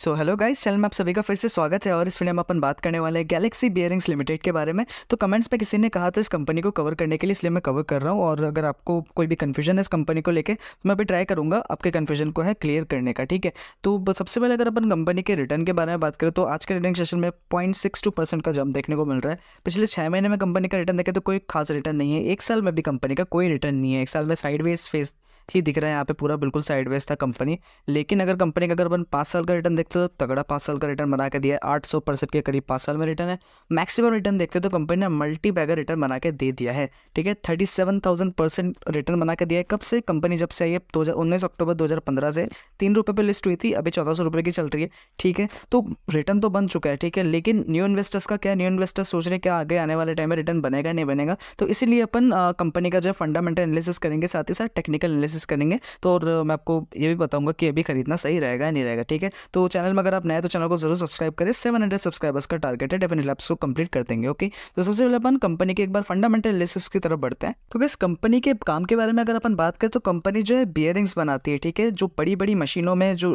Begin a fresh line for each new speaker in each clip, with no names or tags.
So hello guys, channel में आप सभी का फिर से स्वागत है। और इस वीडियो में अपन बात करने वाले हैं गैलेक्सी बियरिंग्स लिमिटेड के बारे में। तो कमेंट्स में किसी ने कहा था इस कंपनी को कवर करने के लिए, इसलिए मैं कवर कर रहा हूँ। और अगर आपको कोई भी कन्फ्यूजन है इस कंपनी को लेके तो मैं भी ट्राई करूँगा आपके कन्फ्यूजन को है क्लियर करने का। ठीक है, तो सबसे पहले अगर अपन कंपनी के रिटर्न के बारे में बात करें तो आज के रिटर्न सेशन में 0.62% का जंप देखने को मिल रहा है। पिछले 6 महीने में कंपनी का रिटर्न देखें तो कोई खास रिटर्न नहीं है। एक साल में भी कंपनी का कोई रिटर्न नहीं है। एक साल में साइडवेज फेस ही दिख रहा है, यहाँ पे पूरा बिल्कुल साइडवेज था कंपनी। लेकिन अगर कंपनी का अगर अपन 5 साल का रिटर्न देखते हो तो तगड़ा 5 साल का रिटर्न बना के दिया है। 800% के करीब 5 साल में रिटर्न है। मैक्सिमम रिटर्न देखते तो कंपनी ने मल्टी बैगर रिटर्न बना के दे दिया है। ठीक है, 37,000% रिटर्न बना के दिया है। कब से? कंपनी जब से आई है 19 अक्टूबर 2015 से 3 रुपये पर लिस्ट हुई थी, अभी 1400 रुपये की चल रही है। ठीक है, तो रिटर्न तो बन चुका है। ठीक है, लेकिन न्यू इन्वेस्टर्स का क्या? न्यू इन्वेस्टर्स सोच रहे हैं क्या आगे आने वाले टाइम में रिटर्न बनेगा नहीं बनेगा। तो इसीलिए अपन कंपनी का जो है फंडामेंटल एनालिसिस करेंगे, साथ ही साथ टेक्निकल एनालिसिस करेंगे। तो और मैं आपको ये भी बताऊंगा कि अभी खरीदना सही रहेगा या नहीं रहेगा। ठीक है, तो चैनल में अगर आप नए तो चैनल को जरूर सब्सक्राइब करें। 700 सब्सक्राइबर्स का टारगेट है, डेफिनेटली आप उसको कंप्लीट कर देंगे। ओके, तो सबसे पहले अपन कंपनी के एक बार फंडामेंटल एनालिसिस की तरफ बढ़ते हैं। तो इस कंपनी के काम के बारे में अगर अपन बात करें तो कंपनी जो है बियरिंग्स बनाती है। ठीक है, जो बड़ी बड़ी मशीनों में जो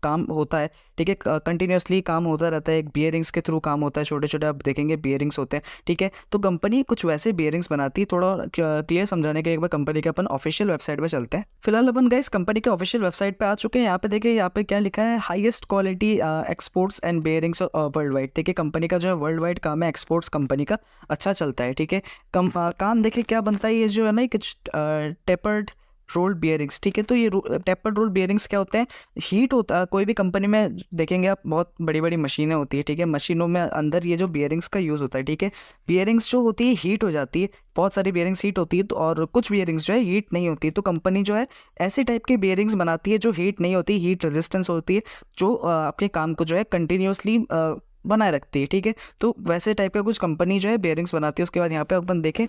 काम होता है, ठीक है, कंटिन्यूसली काम होता रहता है, एक बियरिंग्स के थ्रू काम होता है। छोटे छोटे आप देखेंगे बियरिंग्स होते हैं। ठीक है, तो कंपनी कुछ वैसे बियरिंग्स बनाती है। थोड़ा क्लियर समझाने के एक बार कंपनी के अपन ऑफिशियल वेबसाइट पे चलते हैं। फिलहाल अपन गाइस कंपनी के ऑफिशियल वेबसाइट पे आ चुके हैं। यहाँ पे देखिए, यहाँ पे क्या लिखा है, highest quality exports and bearings world wide. ठीक है, कंपनी का जो है वर्ल्ड वाइड काम है, एक्सपोर्ट्स कंपनी का अच्छा चलता है। ठीक है, काम देखिए क्या बनता है, ये जो है ना कुछ टेपर्ड रोल बियरिंग्स। ठीक है, तो ये टेपर्ड रोल बियरिंग्स क्या होते हैं? हीट होता है कोई भी कंपनी में, देखेंगे आप बहुत बड़ी बड़ी मशीनें होती है। ठीक है, मशीनों में अंदर ये जो बियरिंग्स का यूज़ होता है। ठीक है, बियरिंग्स जो होती है हीट हो जाती है, बहुत सारी बियरिंग्स हीट होती है तो, और कुछ बियरिंग्स जो है हीट नहीं होती। तो कंपनी जो है ऐसे टाइप के बियरिंग्स बनाती है जो हीट नहीं होती, हीट रेजिस्टेंस होती है, जो आपके काम को जो है कंटिन्यूसली बनाए रखती है। ठीक है, तो वैसे टाइप का कुछ कंपनी जो है बेयरिंग्स बनाती है। उसके बाद यहाँ पे अपन देखें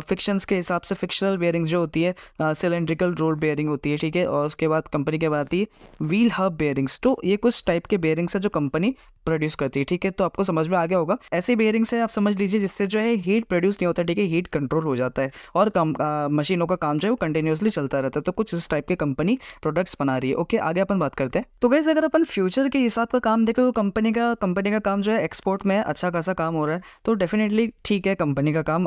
फिक्शंस के हिसाब से फिक्शनल बेयरिंग्स जो होती है, सिलेंड्रिकल रोल बेयरिंग होती है। ठीक है, और उसके बाद कंपनी के बाद आती है व्हील हब बेयरिंग्स। तो ये कुछ टाइप के बेयरिंग्स है जो कंपनी प्रोड्यूस करती है। ठीक है, तो आपको समझ में आ गया होगा। ऐसे बेयरिंग्स है आप समझ लीजिए जिससे जो है हीट प्रोड्यूस नहीं होता। ठीक है, हीट कंट्रोल हो जाता है और मशीनों का काम जो है वो कंटिन्यूसली चलता रहता है। तो कुछ इस टाइप के कंपनी प्रोडक्ट्स बना रही है। ओके, आगे अपन बात करते हैं। तो गाइस अगर अपन फ्यूचर के हिसाब का काम देखें तो कंपनी का काम जो है एक्सपोर्ट में अच्छा खासा काम हो रहा है। तो डेफिनेटली ठीक है कंपनी का काम,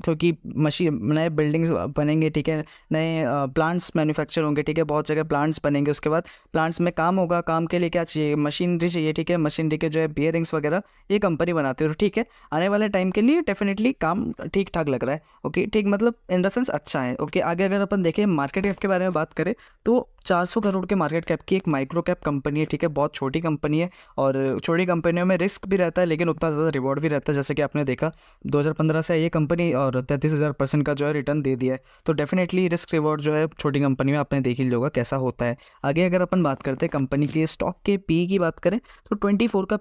क्योंकि मशीन नए बिल्डिंग्स बनेंगे। ठीक है, नए प्लांट्स मैन्युफैक्चर होंगे। ठीक है, बहुत जगह प्लांट्स बनेंगे। उसके बाद प्लांट्स में काम होगा। काम के लिए क्या चाहिए? मशीनरी चाहिए। ठीक है, मशीनरी के जो है बियरिंग्स वगैरह ये कंपनी बनाती है। तो ठीक है, आने वाले टाइम के लिए डेफिनेटली काम ठीक ठाक लग रहा है। ओके, ठीक मतलब इन द सेंस अच्छा है। ओके, आगे अगर अपन देखें मार्केट कैप के बारे में बात करें तो 400 करोड़ के मार्केट कैप की एक माइक्रो कैप कंपनी है। ठीक है, बहुत छोटी कंपनी है और छोटी कंपनियों में रिस्क भी रहता है लेकिन उतना ज़्यादा रिवॉर्ड भी रहता है। जैसे कि आपने देखा 2015 से ये कंपनी और 33,000% का जो है रिटर्न दे दिया है। तो डेफिनेटली रिस्क रिवॉर्ड जो है छोटी कंपनी में आपने देख ही होगा कैसा होता है। आगे अगर अपन बात करते हैं कंपनी के स्टॉक के पी की बात करें तो 24 का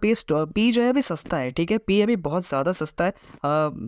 पी जो है अभी सस्ता है। ठीक है, पी अभी बहुत ज़्यादा सस्ता है,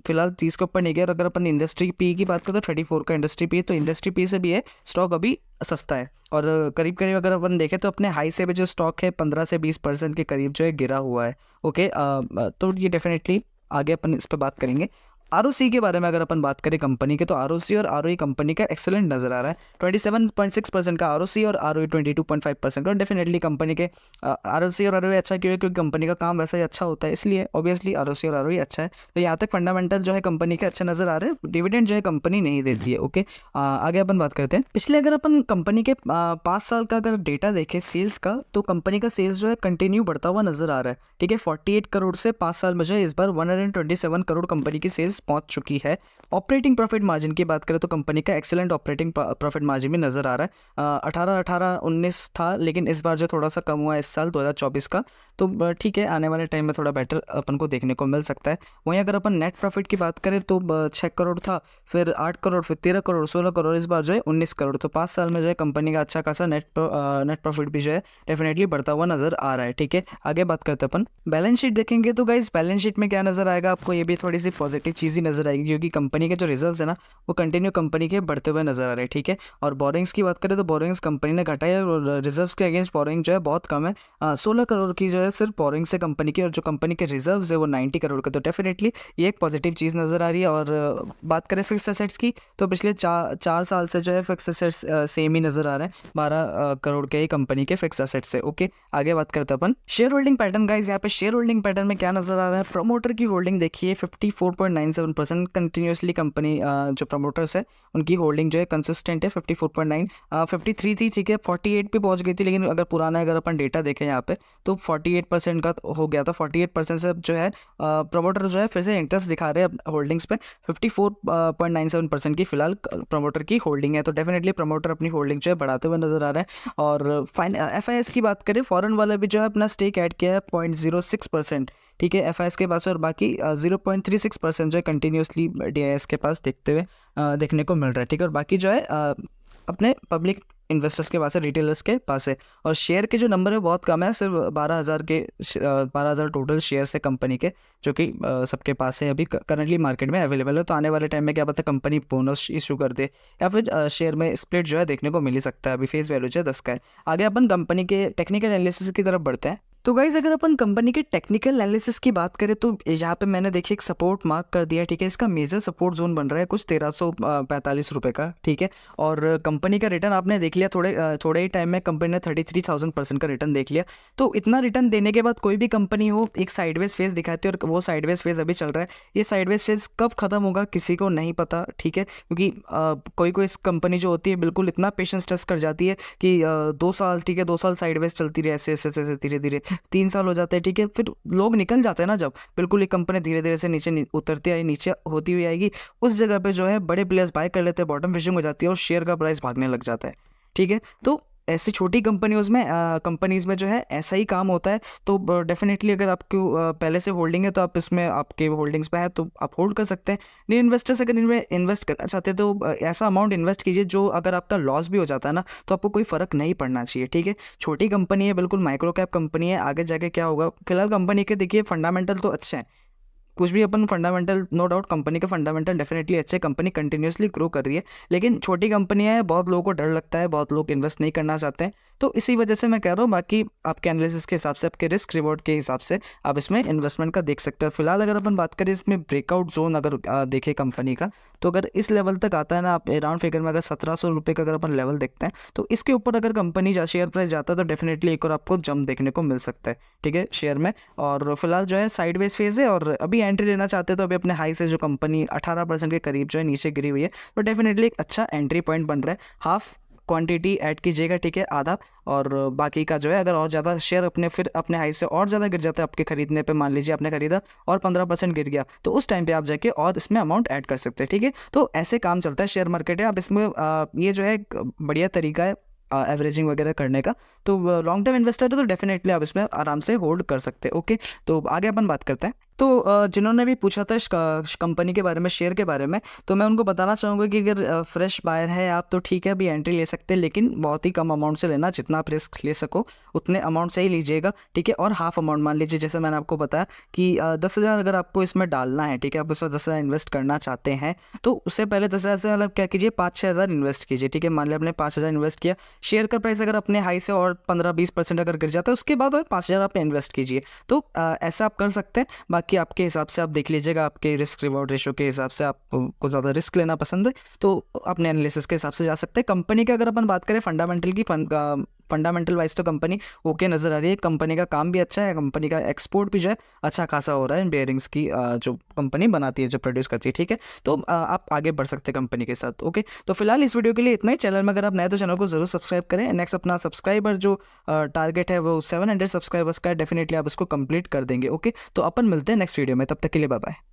फिलहाल 30 के ऊपर नहीं गया। अगर अपन इंडस्ट्री पी की बात करें तो 34 का इंडस्ट्री पी, तो इंडस्ट्री पी से भी है स्टॉक अभी सस्ता है। और करीब करीब अगर अपन देखें तो अपने हाई से भी जो स्टॉक है 15 से 20% के करीब जो है गिरा हुआ है। ओके, तो ये डेफिनेटली आगे अपन इस पर बात करेंगे। आरओसी के बारे में अगर अपन बात करें कंपनी के तो आरओसी और आरओई कंपनी का एक्सेलेंट नजर आ रहा है। 27.6% का आरओसी और आरओई 22.5% का। डेफिनेटली कंपनी के आरओसी और आरओई अच्छा क्यों है? क्योंकि कंपनी का काम वैसा ही अच्छा होता है, इसलिए ऑब्वियसली आरओसी और आरओई अच्छा है। तो यहाँ तक फंडामेंटल जो है कंपनी के अच्छे नजर आ रहे हैं। डिविडेंड जो है कंपनी नहीं देती है। ओके, आगे अपन बात करते हैं। पिछले अगर अपन कंपनी के 5 साल का अगर डेटा देखें सेल्स का तो कंपनी का सेल्स जो है कंटिन्यू बढ़ता हुआ नजर आ रहा है। ठीक है, 48 करोड़ से 5 साल में जो है इस बार 127 करोड़ कंपनी की सेल्स पहुंच चुकी है। ऑपरेटिंग प्रॉफिट मार्जिन की बात करें तो कंपनी का एक्सेलेंट ऑपरेटिंग प्रॉफिट मार्जिन भी नजर आ रहा है। 18-19 था लेकिन इस बार जो थोड़ा सा कम हुआ है इस साल 2024 का। तो ठीक है, आने वाले टाइम में थोड़ा बेटर अपन को देखने को मिल सकता है। वहीं अगर अपन नेट प्रॉफिट की बात करें तो 6 करोड़ था, फिर 8 करोड़, फिर 13 करोड़, 16 करोड़, इस बार जो है 19 करोड़। तो 5 साल में जो है कंपनी का अच्छा खासा नेट प्रॉफिट भी जो है डेफिनेटली बढ़ता हुआ नजर आ रहा है। ठीक है, आगे बात करते हैं अपन बैलेंस शीट देखेंगे तो गाइस बैलेंस शीट में क्या नजर आएगा आपको, ये भी थोड़ी सी पॉजिटिव चीज चीज़ ही नज़र आएगी, क्योंकि कंपनी के जो रिजल्ट्स है ना वो कंटिन्यू कंपनी के बढ़ते हुए नज़र आ रहे हैं, ठीक है। और बोरिंग्स की बात करें तो बोरिंग्स कंपनी ने घटाई है और रिजर्व्स के अगेंस्ट बोरिंग जो है बहुत कम है। 16 करोड़ की जो है सिर्फ बोरिंग से कंपनी की, और जो कंपनी के रिजर्व्स है वो 90 करोड़ के। तो डेफिनेटली ये एक पॉजिटिव चीज़ नज़र आ रही है। और बात करें फिक्स एसेट्स की, तो पिछले चार साल से जो है फिक्स एसेट्स सेम ही नज़र आ रहे हैं, 12 करोड़ के ही कंपनी के फिक्स एसेट्स है। ओके, आगे बात करते हैं अपन शेयर होल्डिंग पैटर्न। गाइस यहाँ पे शेयर होल्डिंग पैटर्न में क्या नज़र आ रहा है, प्रमोटर की होल्डिंग देखिए 54.97% कंटिन्यूसली कंपनी जो प्रमोटर्स है उनकी होल्डिंग जो है कंसिस्टेंट है 54.9। 53 थी, ठीक है, 48 पे पहुंच गई थी, लेकिन अगर अपन डेटा देखें यहाँ पे तो 48% का हो गया था। 48% से जो है प्रमोटर जो है फिर से इंटरेस्ट दिखा रहे हैं होल्डिंग्स पे। 54.97% की फिलहाल प्रमोटर की होल्डिंग है। तो डेफिनेटली प्रमोटर अपनी होल्डिंग जो है बढ़ाते हुए नजर आ रहे हैं। और FIS की बात करें, फॉरेन वाले भी जो है अपना स्टेक ऐड किया है 0.06%, ठीक है, FIS के पास, और बाकी 0.36% जो है कंटिन्यूसली DIS के पास देखने को मिल रहा है, ठीक है। और बाकी जो है अपने पब्लिक इन्वेस्टर्स के पास है, रिटेलर्स के पास है। और शेयर के जो नंबर है बहुत कम है, सिर्फ 12,000 टोटल शेयर्स है कंपनी के, जो कि सबके पास है, अभी करंटली मार्केट में अवेलेबल है। तो आने वाले टाइम में क्या पता कंपनी बोनस इशू कर दे, या फिर शेयर में स्प्लिट जो है देखने को मिल ही सकता है। अभी फेस वैल्यू जो है 10 का है। आगे अपन कंपनी के टेक्निकल एनालिसिस की तरफ बढ़ते हैं। तो गाइज अगर अपन कंपनी के टेक्निकल एनालिसिस की बात करें तो यहाँ पे मैंने देखिए एक सपोर्ट मार्क कर दिया, ठीक है। इसका मेजर सपोर्ट जोन बन रहा है कुछ 1345 रुपये का, ठीक है। और कंपनी का रिटर्न आपने देख लिया, थोड़े ही टाइम में कंपनी ने 33,000% का रिटर्न देख लिया। तो इतना रिटर्न देने के बाद कोई भी कंपनी हो एक साइडवेज फेज दिखाती है, और वो साइडवेज फेज अभी चल रहा है। ये साइडवेज फेज कब खत्म होगा किसी को नहीं पता, ठीक है, क्योंकि कोई इस कंपनी जो होती है बिल्कुल इतना पेशेंस टेस्ट कर जाती है कि 2 साल, ठीक है, 2 साल साइडवेज चलती रहे, ऐसे धीरे धीरे 3 साल हो जाते हैं, ठीक है। फिर लोग निकल जाते हैं ना, जब बिल्कुल एक कंपनी धीरे धीरे से नीचे उतरती आई, नीचे होती हुई आएगी, उस जगह पे जो है बड़े प्लेयर्स बाय कर लेते हैं, बॉटम फिशिंग हो जाती है और शेयर का प्राइस भागने लग जाता है, ठीक है। तो ऐसी छोटी कंपनीज में जो है ऐसा ही काम होता है। तो डेफिनेटली अगर आपको पहले से होल्डिंग है तो आप इसमें आपके होल्डिंग्स पे है तो आप होल्ड कर सकते हैं। न्यू इन्वेस्टर्स अगर इनमें इन्वेस्ट करना चाहते हैं तो ऐसा अमाउंट इन्वेस्ट कीजिए जो अगर आपका लॉस भी हो जाता है ना तो आपको कोई फ़र्क नहीं पड़ना चाहिए, ठीक है। छोटी कंपनी है, बिल्कुल माइक्रो कैप कंपनी है, आगे जाके क्या होगा। फिलहाल कंपनी के देखिए फंडामेंटल तो अच्छे हैं, कुछ भी अपन फंडामेंटल, नो डाउट कंपनी के फंडामेंटल डेफिनेटली अच्छे, कंपनी कंटिन्यूसली ग्रो कर रही है, लेकिन छोटी कंपनियां हैं, बहुत लोगों को डर लगता है, बहुत लोग इन्वेस्ट नहीं करना चाहते हैं। तो इसी वजह से मैं कह रहा हूँ, बाकी आपके एनालिसिस के हिसाब से, आपके रिस्क रिवॉर्ड के हिसाब से आप इसमें इन्वेस्टमेंट का देख सकते हो। फिलहाल अगर अपन बात करें इसमें ब्रेकआउट जोन अगर देखें कंपनी का, तो अगर इस लेवल तक आता है ना, आप राउंड फिगर में अगर 1700 रुपये का अगर अपन लेवल देखते हैं तो इसके ऊपर अगर कंपनी शेयर प्राइस जाता है तो डेफिनेटली एक और आपको जंप देखने को मिल सकता है, ठीक है, शेयर में। और फिलहाल जो है साइडवेज फेज है, और अभी एंट्री लेना चाहते हैं तो अभी अपने हाई से जो कंपनी 18% के करीब जो है नीचे गिरी हुई है, तो डेफिनेटली एक अच्छा एंट्री पॉइंट बन रहा है। हाफ क्वांटिटी ऐड कीजिएगा, ठीक है, आधा, और बाकी का जो है अगर और ज़्यादा शेयर अपने हाई से और ज़्यादा गिर जाता है आपके खरीदने पे, मान लीजिए आपने खरीदा और 15% गिर गया, तो उस टाइम पे आप जाके और इसमें अमाउंट ऐड कर सकते हैं, ठीक है। तो ऐसे काम चलता है शेयर मार्केट है। आप इसमें ये जो है एक बढ़िया तरीका है एवरेजिंग वगैरह करने का। तो लॉन्ग टर्म इन्वेस्टर है तो डेफिनेटली आप इसमें आराम से होल्ड कर सकते हैं, ओके। तो आगे अपन बात करते हैं। तो जिन्होंने भी पूछा था इस कंपनी के बारे में, शेयर के बारे में, तो मैं उनको बताना चाहूँगा कि अगर फ्रेश बायर है आप तो ठीक है, अभी एंट्री ले सकते हैं, लेकिन बहुत ही कम अमाउंट से लेना, जितना आप रिस्क ले सको उतने अमाउंट से ही लीजिएगा, ठीक है। और हाफ अमाउंट मान लीजिए, जैसे मैंने आपको बताया कि 10,000 अगर आपको इसमें डालना है, ठीक है, आप इसमें 10,000 इन्वेस्ट करना चाहते हैं तो उससे पहले 10,000 से मतलब क्या कीजिए, 5-6 हज़ार इन्वेस्ट कीजिए, ठीक है। मान लिया आपने 5,000 इन्वेस्ट किया, शेयर का प्राइस अगर अपने हाई से और 15-20% अगर गिर जाता है उसके बाद और 5,000 आप इन्वेस्ट कीजिए। तो ऐसा आप कर सकते हैं। बाकी आपके हिसाब से आप देख लीजिएगा, आपके रिस्क रिवॉर्ड रेशो के हिसाब से आपको ज़्यादा रिस्क लेना पसंद है तो अपने एनालिसिस के हिसाब से जा सकते हैं। कंपनी की अगर अपन बात करें फंडामेंटल की, फंडामेंटल वाइज तो कंपनी ओके नज़र आ रही है, कंपनी का काम भी अच्छा है, कंपनी का एक्सपोर्ट भी जो है अच्छा खासा हो रहा है बेयरिंग्स की, जो कंपनी बनाती है, जो प्रोड्यूस करती है, ठीक है। तो आप आगे बढ़ सकते हैं कंपनी के साथ, ओके। तो फिलहाल इस वीडियो के लिए इतना ही। चैनल में अगर आप नए तो चैनल को जरूर सब्सक्राइब करें। नेक्स्ट अपना सब्सक्राइबर जो टारगेट है वो 700 सब्सक्राइबर्स का है, डेफिनेटली आप इसको कंप्लीट कर देंगे, ओके। तो अपन मिलते हैं नेक्स्ट वीडियो में, तब तक के लिए बाय बाय।